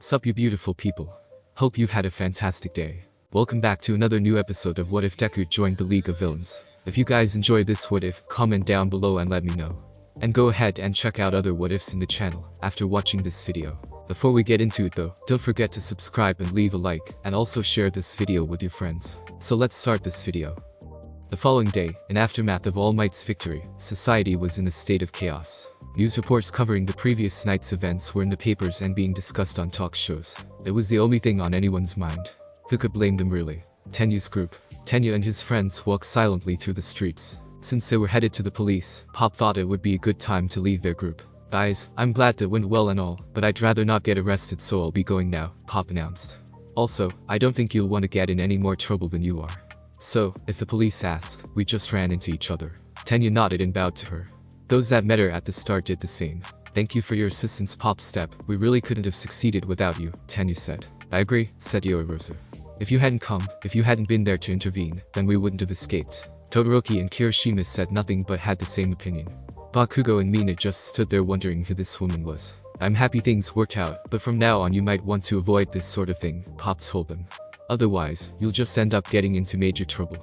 Sup you beautiful people. Hope you've had a fantastic day. Welcome back to another new episode of What If Deku joined the League of Villains. If you guys enjoy this what if, comment down below and let me know. And go ahead and check out other what ifs in the channel after watching this video. Before we get into it though, don't forget to subscribe and leave a like, and also share this video with your friends. So let's start this video. The following day, in aftermath of All Might's victory, society was in a state of chaos. News reports covering the previous night's events were in the papers and being discussed on talk shows. It was the only thing on anyone's mind. Who could blame them really? Tenyu's group. Tenya and his friends walked silently through the streets. Since they were headed to the police, Pop thought it would be a good time to leave their group. Guys, I'm glad that went well and all, but I'd rather not get arrested, so I'll be going now, Pop announced. Also, I don't think you'll want to get in any more trouble than you are. So, if the police ask, we just ran into each other. Tenya nodded and bowed to her. Those that met her at the start did the same. Thank you for your assistance, Pop Step. We really couldn't have succeeded without you, Tenya said. I agree, said Yorosa. If you hadn't come, if you hadn't been there to intervene, then we wouldn't have escaped. Todoroki and Kirishima said nothing but had the same opinion. Bakugo and Mina just stood there wondering who this woman was. I'm happy things worked out, but from now on you might want to avoid this sort of thing, Pop told them. Otherwise, you'll just end up getting into major trouble.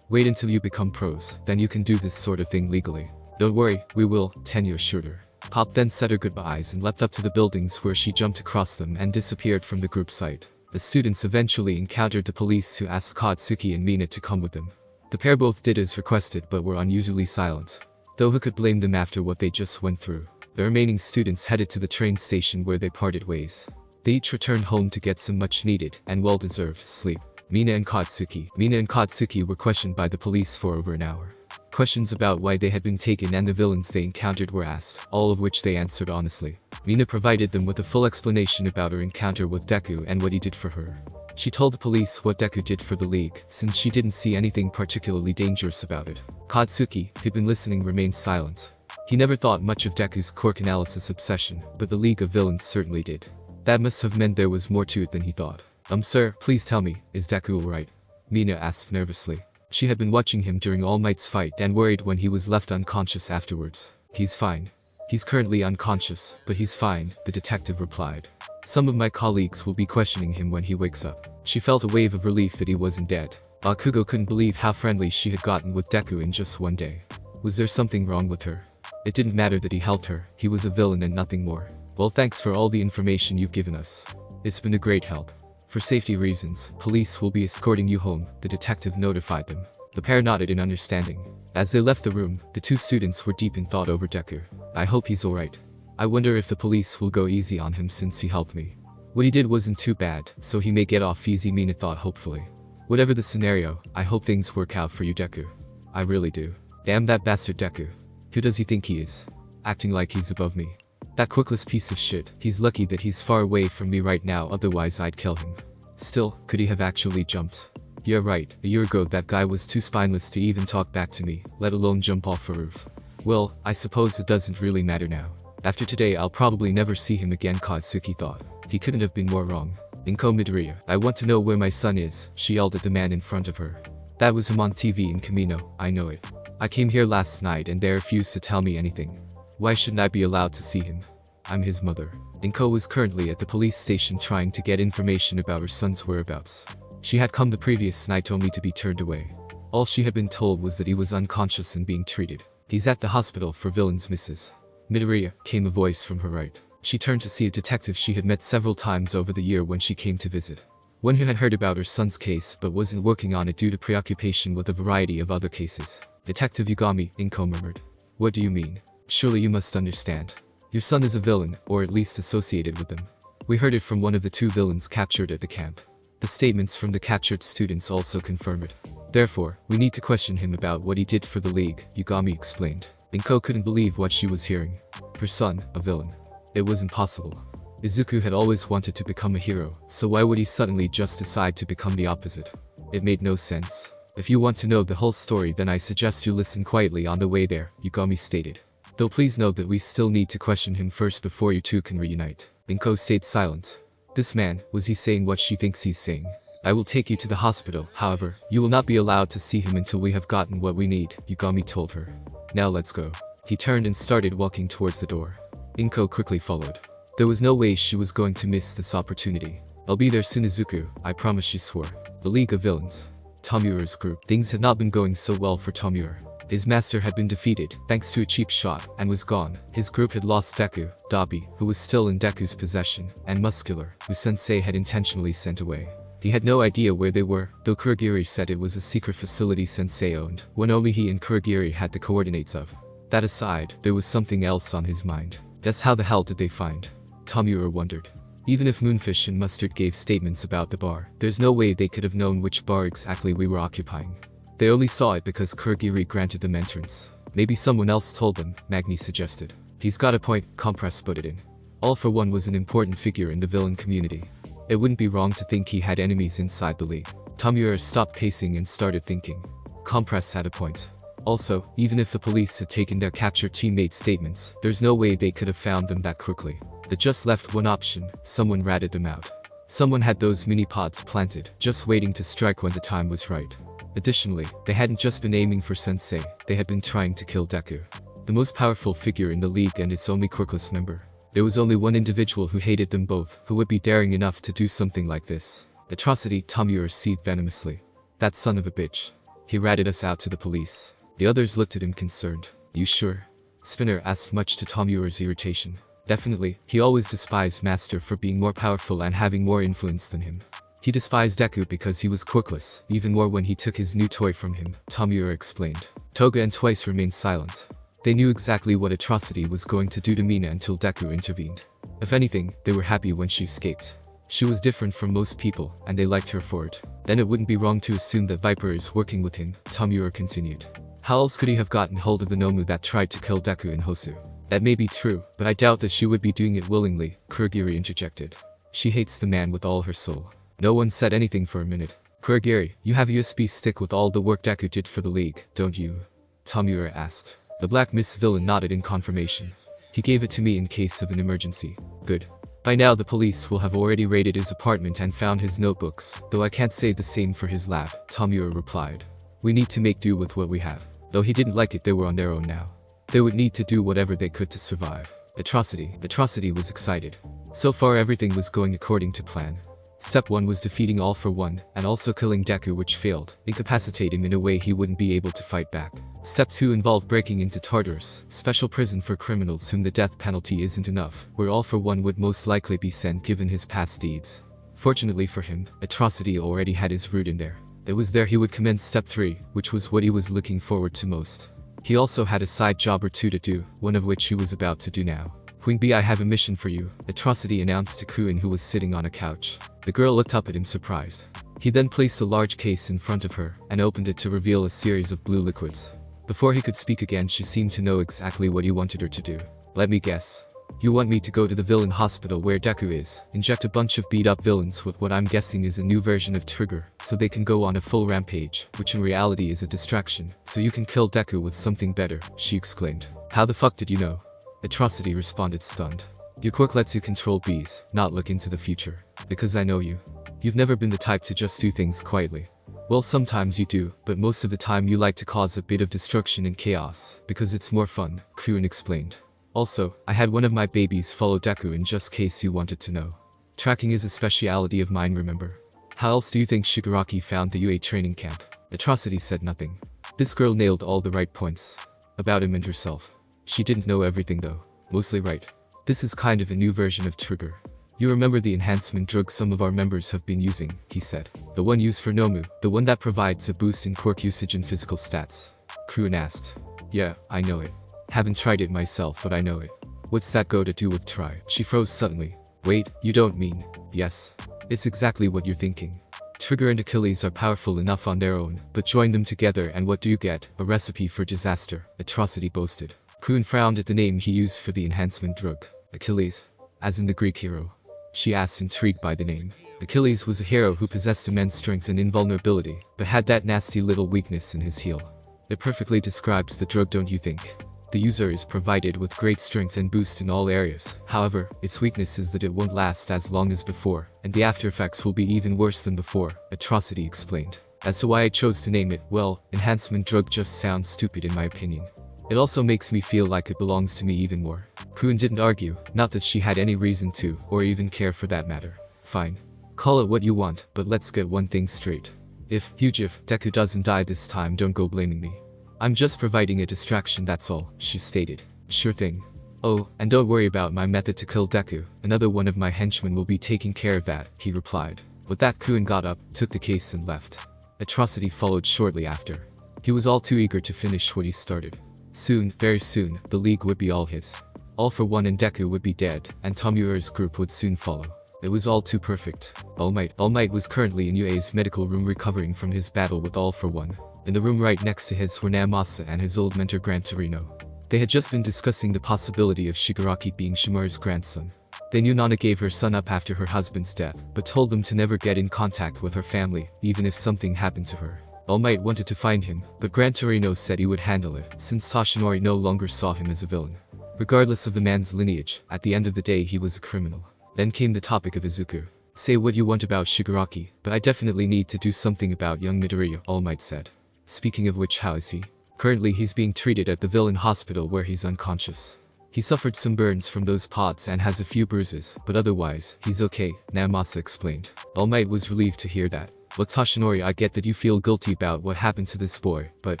Wait until you become pros, then you can do this sort of thing legally. Don't worry, we will, Tenya assured her. Pop then said her goodbyes and leapt up to the buildings, where she jumped across them and disappeared from the group site. The students eventually encountered the police, who asked Katsuki and Mina to come with them. The pair both did as requested but were unusually silent. Though who could blame them after what they just went through? The remaining students headed to the train station, where they parted ways. They each returned home to get some much needed and well-deserved sleep. Mina and Katsuki were questioned by the police for over an hour. Questions about why they had been taken and the villains they encountered were asked, all of which they answered honestly. Mina provided them with a full explanation about her encounter with Deku and what he did for her. She told the police what Deku did for the League, since she didn't see anything particularly dangerous about it. Katsuki, who'd been listening, remained silent. He never thought much of Deku's quirk analysis obsession, but the League of Villains certainly did. That must have meant there was more to it than he thought. Sir, please tell me, is Deku alright? Mina asked nervously. She had been watching him during All Might's fight and worried when he was left unconscious afterwards. He's fine. He's currently unconscious, but he's fine, the detective replied. Some of my colleagues will be questioning him when he wakes up. She felt a wave of relief that he wasn't dead. Bakugo couldn't believe how friendly she had gotten with Deku in just one day. Was there something wrong with her? It didn't matter that he helped her, he was a villain and nothing more. Well, thanks for all the information you've given us. It's been a great help. For safety reasons, police will be escorting you home, the detective notified them. The pair nodded in understanding. As they left the room, the two students were deep in thought over Deku. I hope he's alright. I wonder if the police will go easy on him since he helped me. What he did wasn't too bad, so he may get off easy, Mina thought hopefully. Whatever the scenario, I hope things work out for you, Deku. I really do. Damn that bastard Deku. Who does he think he is? Acting like he's above me. That quirkless piece of shit. He's lucky that he's far away from me right now, otherwise I'd kill him. Still, could he have actually jumped? Yeah right, a year ago that guy was too spineless to even talk back to me, let alone jump off a roof. Well, I suppose it doesn't really matter now. After today I'll probably never see him again, Katsuki thought. He couldn't have been more wrong. Izuku Midoriya, I want to know where my son is, she yelled at the man in front of her. That was him on TV in Kamino, I know it. I came here last night and they refused to tell me anything. Why shouldn't I be allowed to see him? I'm his mother. Izuku was currently at the police station trying to get information about her son's whereabouts. She had come the previous night only to be turned away. All she had been told was that he was unconscious and being treated. He's at the hospital for villains, Mrs. Midoriya, came a voice from her right. She turned to see a detective she had met several times over the year when she came to visit. One who had heard about her son's case but wasn't working on it due to preoccupation with a variety of other cases. Detective Yugami, Izuku murmured. What do you mean? Surely you must understand. Your son is a villain, or at least associated with them. We heard it from one of the two villains captured at the camp. The statements from the captured students also confirm it. Therefore, we need to question him about what he did for the League, Yugami explained. Izuku couldn't believe what she was hearing. Her son, a villain. It was impossible. Izuku had always wanted to become a hero, so why would he suddenly just decide to become the opposite? It made no sense. If you want to know the whole story, then I suggest you listen quietly on the way there, Yugami stated. Though please note that we still need to question him first before you two can reunite. Izuku stayed silent. This man, was he saying what she thinks he's saying? I will take you to the hospital, however, you will not be allowed to see him until we have gotten what we need, Yugami told her. Now let's go. He turned and started walking towards the door. Izuku quickly followed. There was no way she was going to miss this opportunity. "I'll be there soon, Izuku, I promise," she swore. The League of Villains. Tomoura's group. Things had not been going so well for Tomoura. His master had been defeated, thanks to a cheap shot, and was gone. His group had lost Deku, Dabi, who was still in Deku's possession, and Muscular, who Sensei had intentionally sent away. He had no idea where they were, though Kurogiri said it was a secret facility Sensei owned, one only he and Kurogiri had the coordinates of. That aside, there was something else on his mind. Just how the hell did they find? Tomoura wondered. Even if Moonfish and Mustard gave statements about the bar, there's no way they could have known which bar exactly we were occupying. They only saw it because Kurogiri granted them entrance. Maybe someone else told them, Magni suggested. He's got a point, Compress put it in. All for One was an important figure in the villain community. It wouldn't be wrong to think he had enemies inside the league. Tomoura stopped pacing and started thinking. Compress had a point. Also, even if the police had taken their captured teammates' statements, there's no way they could have found them that quickly. They just left one option: someone ratted them out. Someone had those mini-pods planted, just waiting to strike when the time was right. Additionally, they hadn't just been aiming for Sensei, they had been trying to kill Deku, the most powerful figure in the league and its only quirkless member. There was only one individual who hated them both, who would be daring enough to do something like this. Atrocity, Tomoura seethed venomously. That son of a bitch. He ratted us out to the police. The others looked at him concerned. You sure? Spinner asked, much to Tomoura's irritation. Definitely, he always despised Master for being more powerful and having more influence than him. He despised Deku because he was quirkless, even more when he took his new toy from him, Tomoura explained. Toga and Twice remained silent. They knew exactly what Atrocity was going to do to Mina until Deku intervened. If anything, they were happy when she escaped. She was different from most people, and they liked her for it. Then it wouldn't be wrong to assume that Viper is working with him, Tomoura continued. How else could he have gotten hold of the Nomu that tried to kill Deku and Hosu? That may be true, but I doubt that she would be doing it willingly, Kurogiri interjected. She hates the man with all her soul. No one said anything for a minute. Kurogiri, you have a USB stick with all the work Deku did for the league, don't you? Tomoura asked. The Black Mist villain nodded in confirmation. He gave it to me in case of an emergency. Good. By now the police will have already raided his apartment and found his notebooks, though I can't say the same for his lab, Tomoura replied. We need to make do with what we have. Though he didn't like it, they were on their own now. They would need to do whatever they could to survive. Atrocity was excited. So far everything was going according to plan. Step 1 was defeating All for One, and also killing Deku, which failed, incapacitate him in a way he wouldn't be able to fight back. Step 2 involved breaking into Tartarus, special prison for criminals whom the death penalty isn't enough, where All for One would most likely be sent given his past deeds. Fortunately for him, Atrocity already had his route in there. It was there he would commence Step 3, which was what he was looking forward to most. He also had a side job or two to do, one of which he was about to do now. Queen Bee, I have a mission for you, Atrocity announced to Kuin, who was sitting on a couch. The girl looked up at him surprised. He then placed a large case in front of her, and opened it to reveal a series of blue liquids. Before he could speak again, she seemed to know exactly what he wanted her to do. Let me guess. You want me to go to the villain hospital where Deku is, inject a bunch of beat-up villains with what I'm guessing is a new version of Trigger, so they can go on a full rampage, which in reality is a distraction, so you can kill Deku with something better, she exclaimed. How the fuck did you know? Atrocity responded, stunned. Your quirk lets you control bees, not look into the future. Because I know you. You've never been the type to just do things quietly. Well, sometimes you do, but most of the time you like to cause a bit of destruction and chaos, because it's more fun, Kuin explained. Also, I had one of my babies follow Deku in just case you wanted to know. Tracking is a speciality of mine, remember? How else do you think Shigaraki found the UA training camp? Atrocity said nothing. This girl nailed all the right points. About him and herself. She didn't know everything though. Mostly right. This is kind of a new version of Trigger. You remember the enhancement drug some of our members have been using, he said. The one used for Nomu, the one that provides a boost in quirk usage and physical stats. Kuin asked. Yeah, I know it. Haven't tried it myself, but I know it. What's that go to do with try? She froze suddenly. Wait, you don't mean? Yes. It's exactly what you're thinking. Trigger and Achilles are powerful enough on their own, but join them together and what do you get? A recipe for disaster, Atrocity boasted. Kuin frowned at the name he used for the enhancement drug. Achilles? As in the Greek hero? She asked, intrigued by the name. Achilles was a hero who possessed immense strength and invulnerability, but had that nasty little weakness in his heel. It perfectly describes the drug, don't you think? The user is provided with great strength and boost in all areas. However, its weakness is that it won't last as long as before, and the after effects will be even worse than before, Atrocity explained. As to why I chose to name it, well, enhancement drug just sounds stupid in my opinion. It also makes me feel like it belongs to me even more. Kun didn't argue, not that she had any reason to, or even care for that matter. Fine. Call it what you want, but let's get one thing straight. If Deku doesn't die this time, don't go blaming me. I'm just providing a distraction, that's all, she stated. Sure thing. Oh, and don't worry about my method to kill Deku, another one of my henchmen will be taking care of that, he replied. With that, Kun got up, took the case and left. Atrocity followed shortly after. He was all too eager to finish what he started. Soon, very soon, the league would be all his. All for One and Deku would be dead, and Tomoura's group would soon follow. It was all too perfect. All Might was currently in Yue's medical room recovering from his battle with All for One. In the room right next to his were Namasa and his old mentor Gran Torino. They had just been discussing the possibility of Shigaraki being Shimura's grandson. They knew Nana gave her son up after her husband's death, but told them to never get in contact with her family, even if something happened to her. All Might wanted to find him, but Gran Torino said he would handle it, since Toshinori no longer saw him as a villain. Regardless of the man's lineage, at the end of the day he was a criminal. Then came the topic of Izuku. Say what you want about Shigaraki, but I definitely need to do something about young Midoriya, All Might said. Speaking of which, how is he? Currently he's being treated at the villain hospital where he's unconscious. He suffered some burns from those pods and has a few bruises, but otherwise, he's okay, Namasa explained. All Might was relieved to hear that. Look Toshinori, I get that you feel guilty about what happened to this boy, but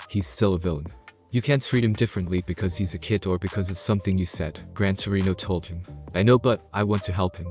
he's still a villain. You can't treat him differently because he's a kid or because of something you said, Gran Torino told him. I know, but I want to help him.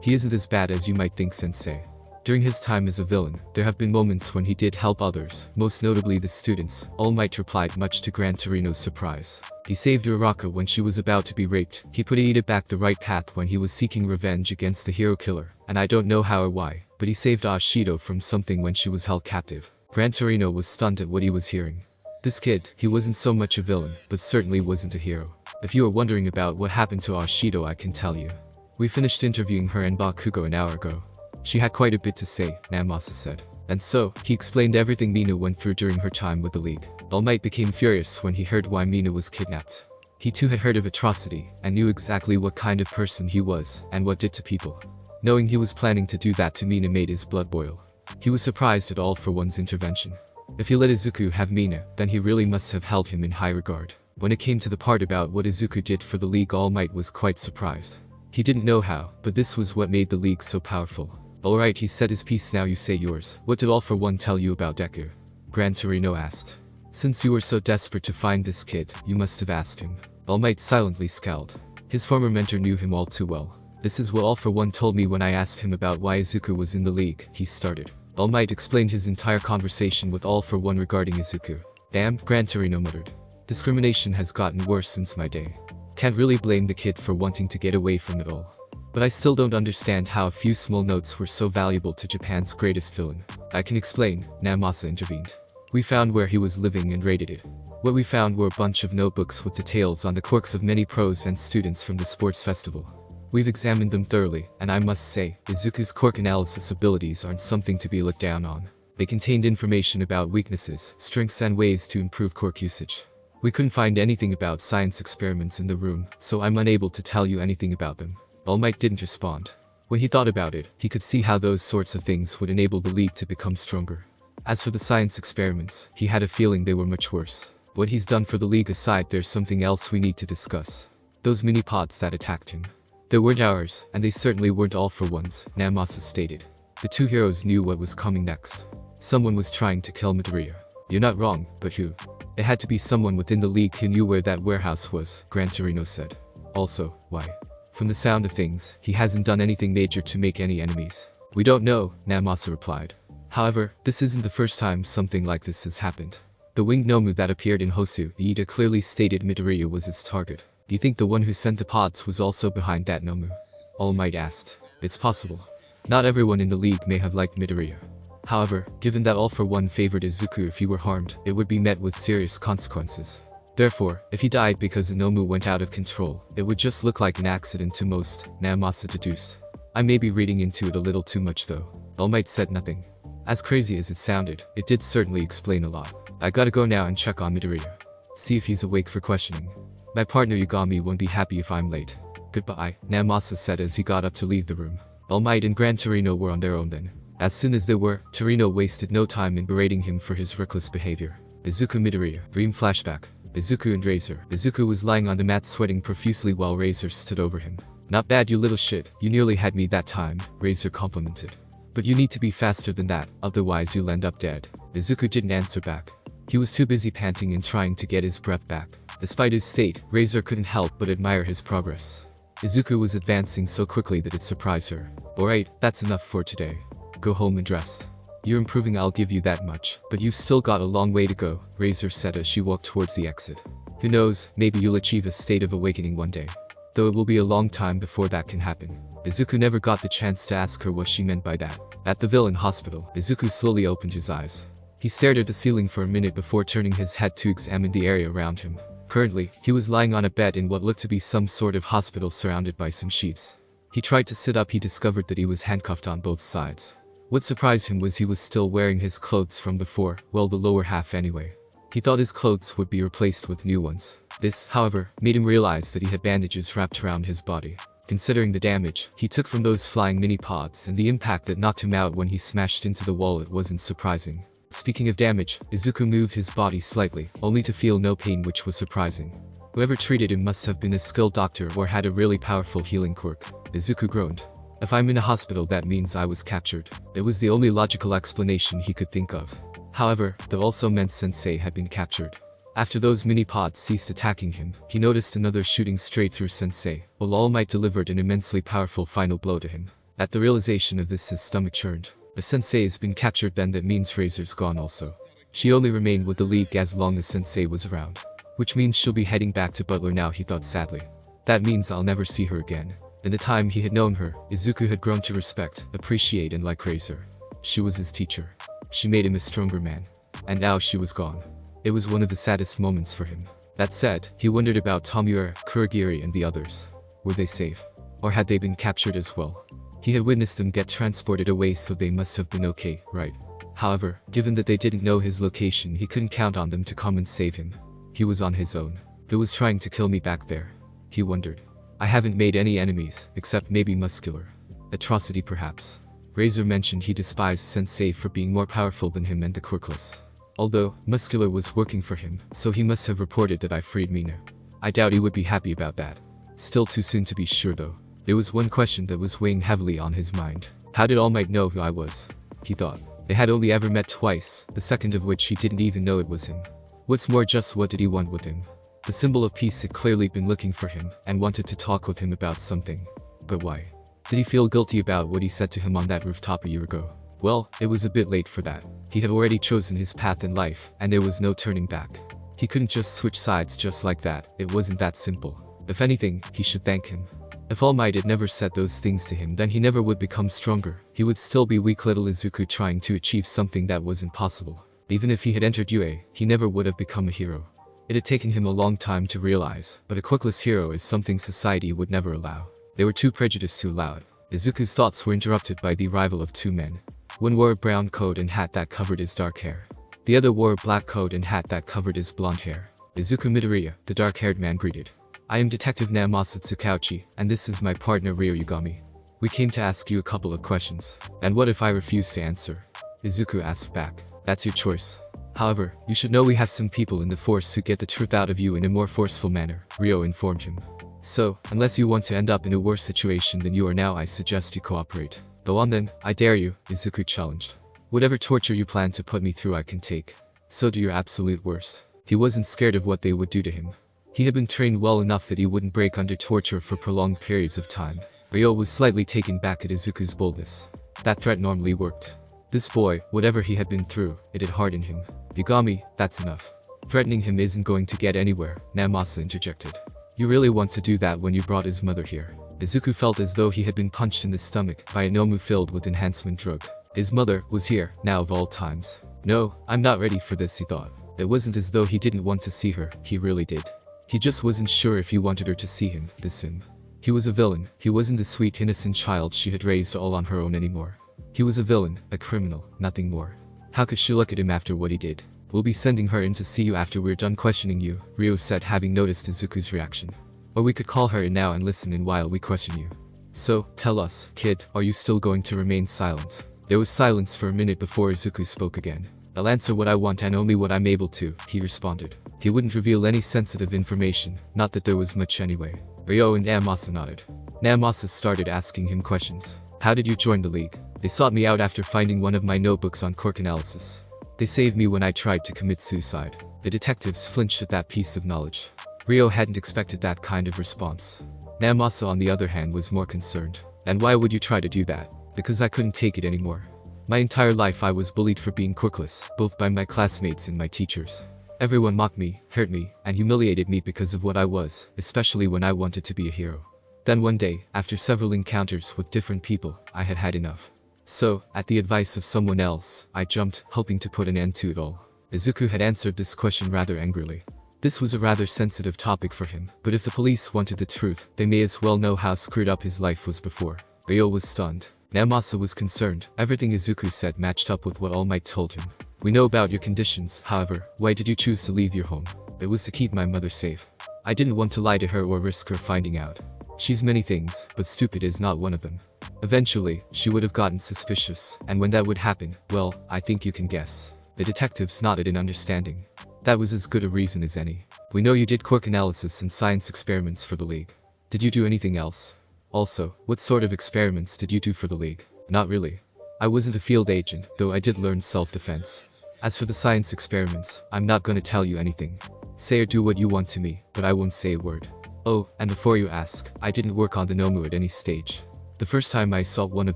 He isn't as bad as you might think, sensei. During his time as a villain, there have been moments when he did help others, most notably the students, All Might replied, much to Gran Torino's surprise. He saved Uraraka when she was about to be raped, he put Iida back the right path when he was seeking revenge against the hero killer, and I don't know how or why, but he saved Ashido from something when she was held captive. Gran Torino was stunned at what he was hearing. This kid, he wasn't so much a villain, but certainly wasn't a hero. If you are wondering about what happened to Ashido, I can tell you. We finished interviewing her in Bakugo an hour ago. She had quite a bit to say, Namasa said. And so, he explained everything Mina went through during her time with the League. All Might became furious when he heard why Mina was kidnapped. He too had heard of Atrocity, and knew exactly what kind of person he was, and what did to people. Knowing he was planning to do that to Mina made his blood boil. He was surprised at All for One's intervention. If he let Izuku have Mina, then he really must have held him in high regard. When it came to the part about what Izuku did for the League, All Might was quite surprised. He didn't know how, but this was what made the League so powerful. Alright, he said his piece, now you say yours. What did All for One tell you about Deku? Gran Torino asked. Since you were so desperate to find this kid, you must have asked him. All Might silently scowled. His former mentor knew him all too well. This is what All for One told me when I asked him about why Izuku was in the League, he started. All Might explained his entire conversation with All for One regarding Izuku. Damn, Gran Torino muttered. Discrimination has gotten worse since my day. Can't really blame the kid for wanting to get away from it all. But I still don't understand how a few small notes were so valuable to Japan's greatest villain. I can explain, Namasa intervened. We found where he was living and raided it. What we found were a bunch of notebooks with details on the quirks of many pros and students from the sports festival. We've examined them thoroughly, and I must say, Izuku's quirk analysis abilities aren't something to be looked down on. They contained information about weaknesses, strengths and ways to improve quirk usage. We couldn't find anything about science experiments in the room, so I'm unable to tell you anything about them. All Might didn't respond. When he thought about it, he could see how those sorts of things would enable the League to become stronger. As for the science experiments, he had a feeling they were much worse. What he's done for the League aside, there's something else we need to discuss. Those mini-pods that attacked him. They weren't ours, and they certainly weren't All for One's, Namasa stated. The two heroes knew what was coming next. Someone was trying to kill Midoriya. You're not wrong, but who? It had to be someone within the League who knew where that warehouse was, Gran Torino said. Also, why? From the sound of things, he hasn't done anything major to make any enemies. We don't know, Namasa replied. However, this isn't the first time something like this has happened. The winged Nomu that appeared in Hosu, Iida clearly stated Midoriya was its target. Do you think the one who sent the pods was also behind that Nomu? All Might asked. It's possible. Not everyone in the League may have liked Midoriya. However, given that All for One favored Izuku, if he were harmed, it would be met with serious consequences. Therefore, if he died because Inomu went out of control, it would just look like an accident to most, Namasa deduced. I may be reading into it a little too much though. All Might said nothing. As crazy as it sounded, it did certainly explain a lot. I gotta go now and check on Midoriya. See if he's awake for questioning. My partner Yagami won't be happy if I'm late. Goodbye, Namasa said as he got up to leave the room. All Might and Gran Torino were on their own then. As soon as they were, Torino wasted no time in berating him for his reckless behavior. Izuku Midoriya, dream flashback. Izuku and Razor. Izuku was lying on the mat sweating profusely while Razor stood over him. "Not bad, you little shit, you nearly had me that time," Razor complimented. "But you need to be faster than that, otherwise you'll end up dead." Izuku didn't answer back. He was too busy panting and trying to get his breath back. Despite his state, Razor couldn't help but admire his progress. Izuku was advancing so quickly that it surprised her. "Alright, that's enough for today. Go home and rest. You're improving, I'll give you that much, but you've still got a long way to go," Razor said as she walked towards the exit. "Who knows, maybe you'll achieve a state of awakening one day. Though it will be a long time before that can happen." Izuku never got the chance to ask her what she meant by that. At the villain hospital, Izuku slowly opened his eyes. He stared at the ceiling for a minute before turning his head to examine the area around him. Currently, he was lying on a bed in what looked to be some sort of hospital surrounded by some sheets. He tried to sit up. He discovered that he was handcuffed on both sides. What surprised him was he was still wearing his clothes from before, well, the lower half anyway. He thought his clothes would be replaced with new ones. This, however, made him realize that he had bandages wrapped around his body. Considering the damage he took from those flying mini-pods and the impact that knocked him out when he smashed into the wall, it wasn't surprising. Speaking of damage, Izuku moved his body slightly, only to feel no pain, which was surprising. Whoever treated him must have been a skilled doctor or had a really powerful healing quirk. Izuku groaned. "If I'm in a hospital, that means I was captured." It was the only logical explanation he could think of. However, that also meant Sensei had been captured. After those mini-pods ceased attacking him, he noticed another shooting straight through Sensei, while All Might delivered an immensely powerful final blow to him. At the realization of this, his stomach churned. If Sensei has been captured, then that means Razor's gone also. She only remained with the League as long as Sensei was around. Which means she'll be heading back to Butler now, he thought sadly. That means I'll never see her again. In the time he had known her, Izuku had grown to respect, appreciate and like Razor. She was his teacher. She made him a stronger man. And now she was gone. It was one of the saddest moments for him. That said, he wondered about Tomiura, Kurogiri and the others. Were they safe? Or had they been captured as well? He had witnessed them get transported away, so they must have been okay, right? However, given that they didn't know his location, he couldn't count on them to come and save him. He was on his own. Who was trying to kill me back there? He wondered. I haven't made any enemies, except maybe Muscular. Atrocity perhaps. Razor mentioned he despised Sensei for being more powerful than him and the quirkless. Although, Muscular was working for him, so he must have reported that I freed Mina. I doubt he would be happy about that. Still too soon to be sure though. There was one question that was weighing heavily on his mind. How did All Might know who I was? He thought. They had only ever met twice, the second of which he didn't even know it was him. What's more, just what did he want with him? The symbol of peace had clearly been looking for him, and wanted to talk with him about something. But why? Did he feel guilty about what he said to him on that rooftop a year ago? Well, it was a bit late for that. He had already chosen his path in life, and there was no turning back. He couldn't just switch sides just like that. It wasn't that simple. If anything, he should thank him. If All Might had never said those things to him, then he never would become stronger. He would still be weak little Izuku trying to achieve something that was impossible. Even if he had entered UA, he never would have become a hero. It had taken him a long time to realize, but a quirkless hero is something society would never allow. They were too prejudiced to allow it. Izuku's thoughts were interrupted by the arrival of two men. One wore a brown coat and hat that covered his dark hair. The other wore a black coat and hat that covered his blonde hair. Izuku Midoriya, the dark-haired man, greeted. "I am Detective Namasa Tsukauchi, and this is my partner Ryo Yagami. We came to ask you a couple of questions." "And what if I refuse to answer?" Izuku asked back. "That's your choice. However, you should know we have some people in the force who get the truth out of you in a more forceful manner," Ryo informed him. "So, unless you want to end up in a worse situation than you are now, I suggest you cooperate." "Go on then, I dare you," Izuku challenged. "Whatever torture you plan to put me through I can take. So do your absolute worst." He wasn't scared of what they would do to him. He had been trained well enough that he wouldn't break under torture for prolonged periods of time. Ryo was slightly taken back at Izuku's boldness. That threat normally worked. This boy, whatever he had been through, it had hardened him. "Yagami, that's enough. Threatening him isn't going to get anywhere," Namasa interjected. "You really want to do that when you brought his mother here?" Izuku felt as though he had been punched in the stomach by a Nomu filled with enhancement drug. His mother was here, now of all times. "No, I'm not ready for this," he thought. It wasn't as though he didn't want to see her, he really did. He just wasn't sure if he wanted her to see him, this him. He was a villain. He wasn't the sweet innocent child she had raised all on her own anymore. He was a villain, a criminal, nothing more. How could she look at him after what he did? "We'll be sending her in to see you after we're done questioning you," Ryo said, having noticed Izuku's reaction. "Or we could call her in now and listen in while we question you. So, tell us, kid, are you still going to remain silent?" There was silence for a minute before Izuku spoke again. "I'll answer what I want and only what I'm able to," he responded. He wouldn't reveal any sensitive information, not that there was much anyway. Ryo and Naomasa nodded. Naomasa started asking him questions. How did you join the league? They sought me out after finding one of my notebooks on quirk analysis. They saved me when I tried to commit suicide. The detectives flinched at that piece of knowledge. Ryo hadn't expected that kind of response. Naomasa on the other hand was more concerned. And why would you try to do that? Because I couldn't take it anymore. My entire life I was bullied for being quirkless, both by my classmates and my teachers. Everyone mocked me, hurt me, and humiliated me because of what I was, especially when I wanted to be a hero. Then one day, after several encounters with different people, I had had enough. So, at the advice of someone else, I jumped, hoping to put an end to it all. Izuku had answered this question rather angrily. This was a rather sensitive topic for him, but if the police wanted the truth, they may as well know how screwed up his life was before. Ryo was stunned. Naomasa was concerned. Everything Izuku said matched up with what All Might told him. We know about your conditions, however, why did you choose to leave your home? It was to keep my mother safe. I didn't want to lie to her or risk her finding out. She's many things, but stupid is not one of them. Eventually, she would have gotten suspicious, and when that would happen, well, I think you can guess. The detectives nodded in understanding. That was as good a reason as any. We know you did quirk analysis and science experiments for the League. Did you do anything else? Also, what sort of experiments did you do for the League? Not really. I wasn't a field agent, though I did learn self-defense. As for the science experiments, I'm not gonna tell you anything. Say or do what you want to me, but I won't say a word. Oh, and before you ask, I didn't work on the Nomu at any stage. The first time I saw one of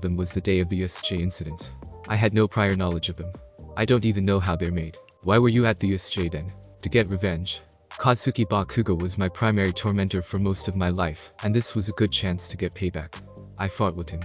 them was the day of the USJ incident. I had no prior knowledge of them. I don't even know how they're made. Why were you at the USJ then? To get revenge. Katsuki Bakugo was my primary tormentor for most of my life, and this was a good chance to get payback. I fought with him.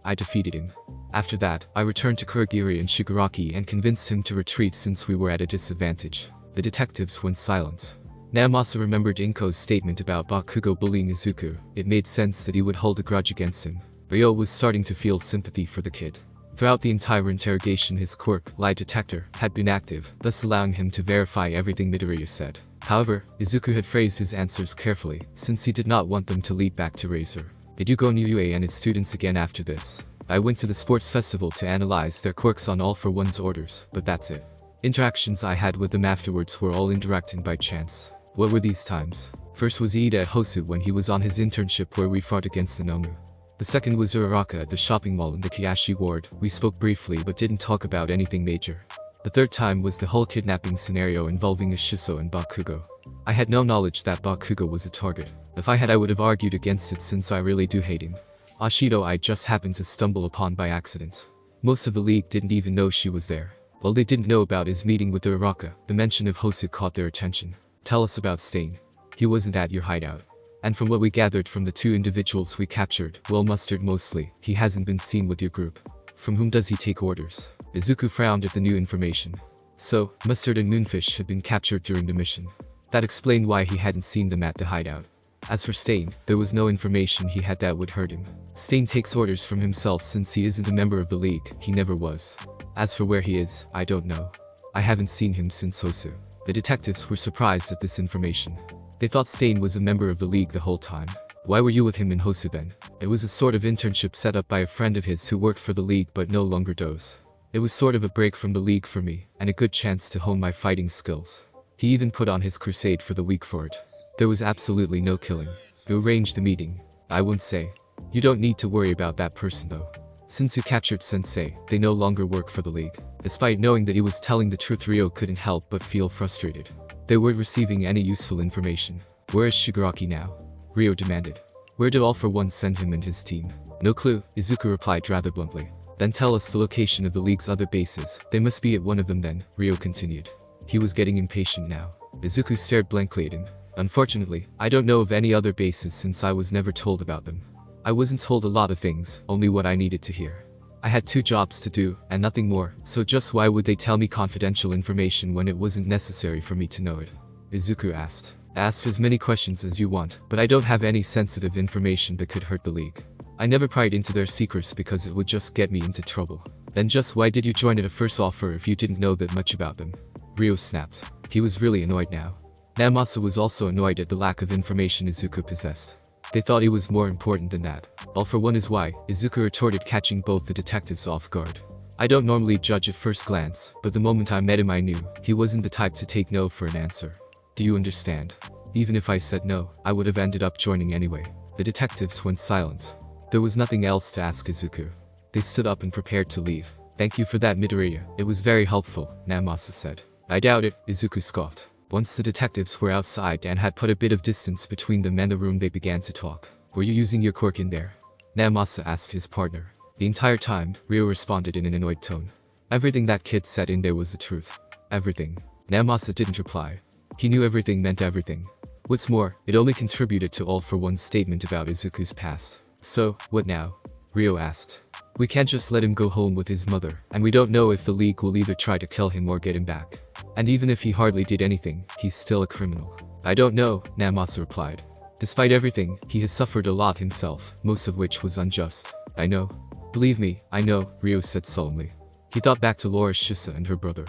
I defeated him. After that, I returned to Kurogiri and Shigaraki and convinced him to retreat since we were at a disadvantage. The detectives went silent. Naomasa remembered Inko's statement about Bakugo bullying Izuku. It made sense that he would hold a grudge against him. Ryo was starting to feel sympathy for the kid. Throughout the entire interrogation his quirk, lie detector, had been active, thus allowing him to verify everything Midoriya said. However, Izuku had phrased his answers carefully, since he did not want them to lead back to Razor. Did you go near UA and its students again after this? I went to the sports festival to analyze their quirks on All for One's orders, but that's it. Interactions I had with them afterwards were all indirect and by chance. What were these times? First was Iida at Hosu when he was on his internship where we fought against the Nomu. The second was Uraraka at the shopping mall in the Kiyashi ward. We spoke briefly but didn't talk about anything major. The third time was the whole kidnapping scenario involving Ishiso and Bakugo. I had no knowledge that Bakugo was a target. If I had I would have argued against it since I really do hate him. Ashido I just happened to stumble upon by accident. Most of the league didn't even know she was there. Well, they didn't know about his meeting with Uraraka. The mention of Hosu caught their attention. Tell us about Stain. He wasn't at your hideout. And from what we gathered from the two individuals we captured, well Mustard mostly, he hasn't been seen with your group. From whom does he take orders? Izuku frowned at the new information. So, Mustard and Moonfish had been captured during the mission. That explained why he hadn't seen them at the hideout. As for Stain, there was no information he had that would hurt him. Stain takes orders from himself since he isn't a member of the league, he never was. As for where he is, I don't know. I haven't seen him since Hosu. The detectives were surprised at this information. They thought Stain was a member of the league the whole time. Why were you with him in Hosu then? It was a sort of internship set up by a friend of his who worked for the league but no longer does. It was sort of a break from the league for me, and a good chance to hone my fighting skills. He even put on his crusade for the week for it. There was absolutely no killing. You arranged the meeting. I won't say. You don't need to worry about that person though. Since you captured Sensei, they no longer work for the league. Despite knowing that he was telling the truth, Ryo couldn't help but feel frustrated. They weren't receiving any useful information. Where is Shigaraki now? Ryo demanded. Where did All for One send him and his team? No clue, Izuku replied rather bluntly. Then tell us the location of the league's other bases. They must be at one of them then, Ryo continued. He was getting impatient now. Izuku stared blankly at him. Unfortunately, I don't know of any other bases since I was never told about them. I wasn't told a lot of things, only what I needed to hear. I had 2 jobs to do, and nothing more, so just why would they tell me confidential information when it wasn't necessary for me to know it? Izuku asked. Ask as many questions as you want, but I don't have any sensitive information that could hurt the league. I never pried into their secrets because it would just get me into trouble. Then just why did you join at a first offer if you didn't know that much about them? Ryo snapped. He was really annoyed now. Naomasa was also annoyed at the lack of information Izuku possessed. They thought he was more important than that. All for one is why, Izuku retorted, catching both the detectives off guard. I don't normally judge at first glance, but the moment I met him I knew he wasn't the type to take no for an answer. Do you understand? Even if I said no, I would have ended up joining anyway. The detectives went silent. There was nothing else to ask Izuku. They stood up and prepared to leave. Thank you for that, Midoriya. It was very helpful, Namasa said. I doubt it, Izuku scoffed. Once the detectives were outside and had put a bit of distance between them and the room, they began to talk. Were you using your quirk in there? Namasa asked his partner. The entire time, Ryo responded in an annoyed tone. Everything that kid said in there was the truth. Everything. Namasa didn't reply. He knew everything meant everything. What's more, it only contributed to all for one's statement about Izuku's past. So, what now? Ryo asked. We can't just let him go home with his mother, and we don't know if the League will either try to kill him or get him back. And even if he hardly did anything, he's still a criminal. I don't know, Namasa replied. Despite everything, he has suffered a lot himself, most of which was unjust. I know. Believe me, I know, Ryo said sullenly. He thought back to Laura Shisa and her brother.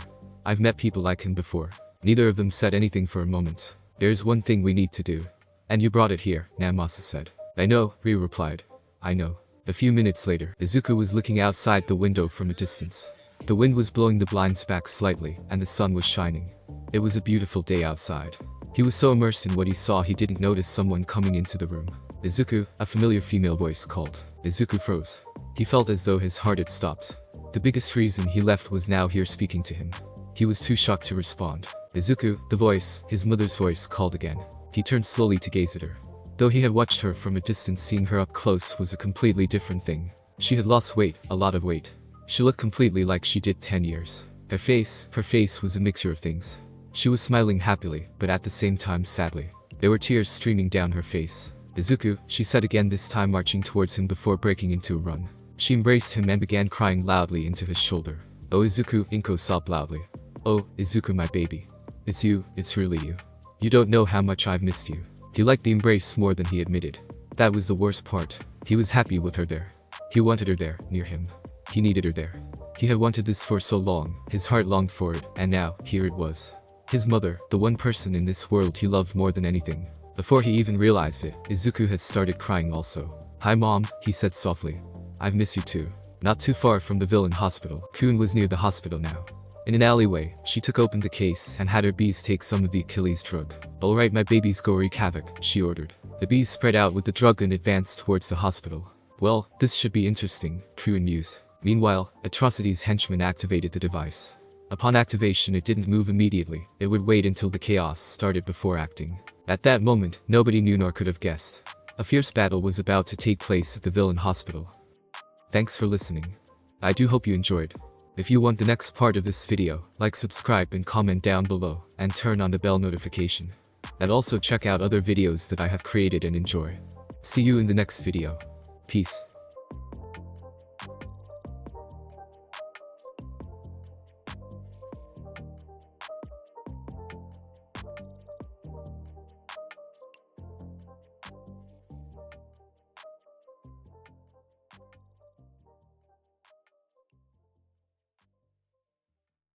I've met people like him before. Neither of them said anything for a moment. There's one thing we need to do. And you brought it here, Namasa said. I know, Ryo replied. I know. A few minutes later, Izuku was looking outside the window from a distance. The wind was blowing the blinds back slightly, and the sun was shining. It was a beautiful day outside. He was so immersed in what he saw he didn't notice someone coming into the room. Izuku, a familiar female voice called. Izuku froze. He felt as though his heart had stopped. The biggest reason he left was now here speaking to him. He was too shocked to respond. Izuku, the voice, his mother's voice, called again. He turned slowly to gaze at her. Though he had watched her from a distance, seeing her up close was a completely different thing. She had lost weight, a lot of weight. She looked completely like she did 10 years. Her face was a mixture of things. She was smiling happily, but at the same time sadly. There were tears streaming down her face. Izuku, she said again, this time marching towards him before breaking into a run. She embraced him and began crying loudly into his shoulder. Oh Izuku, Inko sobbed loudly. Oh, Izuku, my baby. It's you, it's really you. You don't know how much I've missed you. He liked the embrace more than he admitted. That was the worst part. He was happy with her there. He wanted her there, near him. He needed her there. He had wanted this for so long, his heart longed for it, and now, here it was. His mother, the one person in this world he loved more than anything. Before he even realized it, Izuku had started crying also. Hi mom, he said softly. I've missed you too. Not too far from the villain hospital. Kun was near the hospital now. In an alleyway, she took open the case and had her bees take some of the Achilles drug. Alright my babies, go wreak havoc, she ordered. The bees spread out with the drug and advanced towards the hospital. Well, this should be interesting, Kun mused. Meanwhile, Atrocity's henchman activated the device. Upon activation it didn't move immediately, it would wait until the chaos started before acting. At that moment, nobody knew nor could have guessed. A fierce battle was about to take place at the villain hospital. Thanks for listening. I do hope you enjoyed. If you want the next part of this video, like, subscribe and comment down below, and turn on the bell notification. And also check out other videos that I have created and enjoy. See you in the next video. Peace.